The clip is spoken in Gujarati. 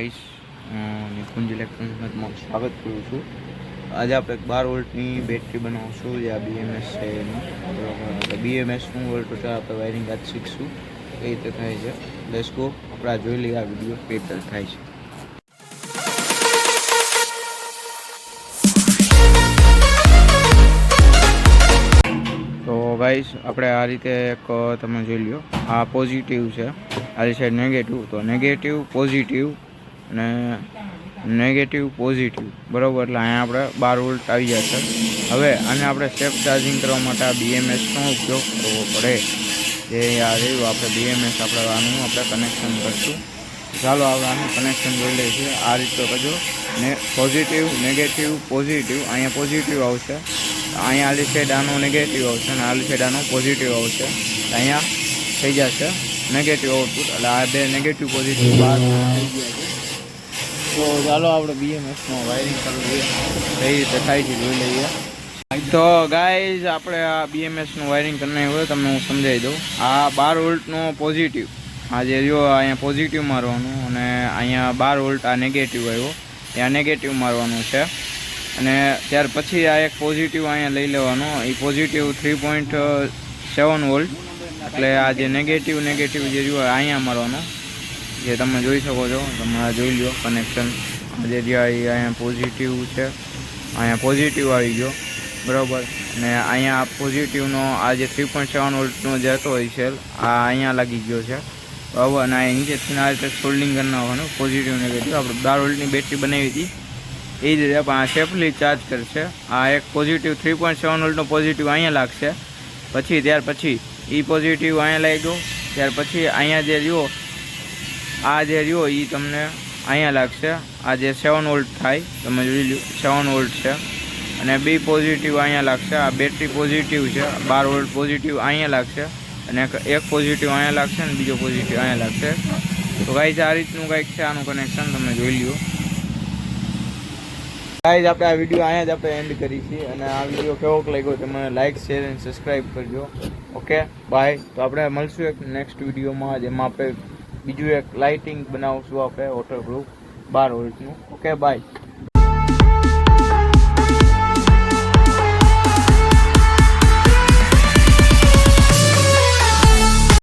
ગાઈસ, નિકુંજ ઇલેક્ટ્રોનિક્સમાં તમારું સ્વાગત કરું છું. આજે આપણે 12 વોલ્ટની બેટરી બનાવશું, જે આ BMS છે એનું. બરાબર, BMSનું વોલ્ટ આપણે વાયરિંગ આજ શીખશું કઈ રીતે થાય છે. લેટ્સ ગો, આપણે આ જોઈ લઈએ આ વિડીયો કઈ રીતે થાય છે. તો ગાઈસ, આપણે આ રીતે એક તમે જોઈ લ્યો, આ પોઝિટિવ છે, આ સાઈડ નેગેટિવ. તો નેગેટિવ પોઝિટિવ અને નેગેટિવ પોઝિટિવ, બરાબર. એટલે અહીંયા આપણે 12 વોલ્ટ આવી જશે. હવે આને આપણે સેફ ચાર્જિંગ કરવા માટે આ BMSનો ઉપયોગ કરવો પડે. જે આ રહ્યું આપણે BMS, આપણે આનું આપણે કનેક્શન કરીશું. ચાલો આપણે આનું કનેક્શન જોઈ લઈએ છીએ. આ રીતે કરજો ને, પોઝિટિવ નેગેટિવ પોઝિટિવ. અહીંયા પોઝિટિવ આવશે, અહીંયા આલી સાઈડ આનો નેગેટિવ આવશે અને આલી સાઈડ આનો પોઝિટિવ આવશે. અહીંયા થઈ જશે નેગેટિવ આઉટપુટ. એટલે આ બે નેગેટિવ પોઝિટિવ બહાર થઈ ગયા છે. તો ચાલો આપણે BMSમાં વાયરિંગ કરવું જોઈએ, કઈ રીતે થાય છે જોઈ લઈએ. તો ગાઈઝ, આપણે આ BMSનું વાયરિંગ કરીને હોય તમને હું સમજાવી દઉં. આ 12 વોલ્ટનો પોઝિટિવ, આ જે જો અહીંયા પોઝિટિવ મારવાનું અને અહીંયા 12 વોલ્ટ આ નેગેટિવ આવ્યો, ત્યાં નેગેટિવ મારવાનું છે. અને ત્યાર પછી આ એક પોઝિટિવ અહીંયા લઈ લેવાનો, એ પોઝિટિવ 3.7 વોલ્ટ. એટલે આ જે નેગેટિવ જે રહ્યું અહીંયા મારવાનો, જે તમે જોઈ શકો છો. તમે આ જોઈ લો કનેક્શન, જે અહીંયા પોઝિટિવ છે, અહીંયા પોઝિટિવ આવી ગયો, બરાબર. અને અહીંયા પોઝિટિવનો આ જે 3.7 વોલ્ટનો જે હતો એ સેલ આ અહીંયા લાગી ગયો છે, બરાબર. અને આ નીચેથી આ રીતે સોલ્ડિંગ કરી નાખવાનું, પોઝિટિવ નેગેટિવ. આપણે 12 વોલ્ટની બેટરી બનાવી હતી એ જ રીતે પણ આ સેફલી ચાર્જ કરશે. આ એક પોઝિટિવ 3.7 વોલ્ટનો પોઝિટિવ અહીંયા લાગશે, પછી ત્યાર પછી એ પોઝિટિવ અહીંયા લાગ્યો, ત્યાર પછી અહીંયા જે રહ્યો આ જે રહ્યો એ તમને અહીંયા લાગશે. આ જે 7 વોલ્ટ થાય તમે જોઈ લો, 7 વોલ્ટ છે. અને બી પોઝિટિવ અહીંયા લાગશે. આ બેટરી પોઝિટિવ છે, 12 વોલ્ટ પોઝિટિવ અહીંયા લાગશે. અને એક પોઝિટિવ અહીંયા લાગશે અને બીજો પોઝિટિવ અહીંયા લાગશે. તો ગાઈઝ, આ રીતનું કંઈક છે આનું કનેક્શન, તમે જોઈ લો. ગાઈઝ, આપણે આ વિડીયો અહીંયા જ આપણે એન્ડ કરી છીએ. અને આ વિડીયો કેવોક લાગ્યો તમે લાઇક, શેર અને સબસ્ક્રાઈબ કરજો. Okay, bye. તો આપણે મળશું એક નેક્સ્ટ વિડીયોમાં, જેમાં આપણે બીજું એક લાઇટિંગ બનાવશું આપણે વોટરપ્રૂફ 12 વોલ્ટનું. Okay, by.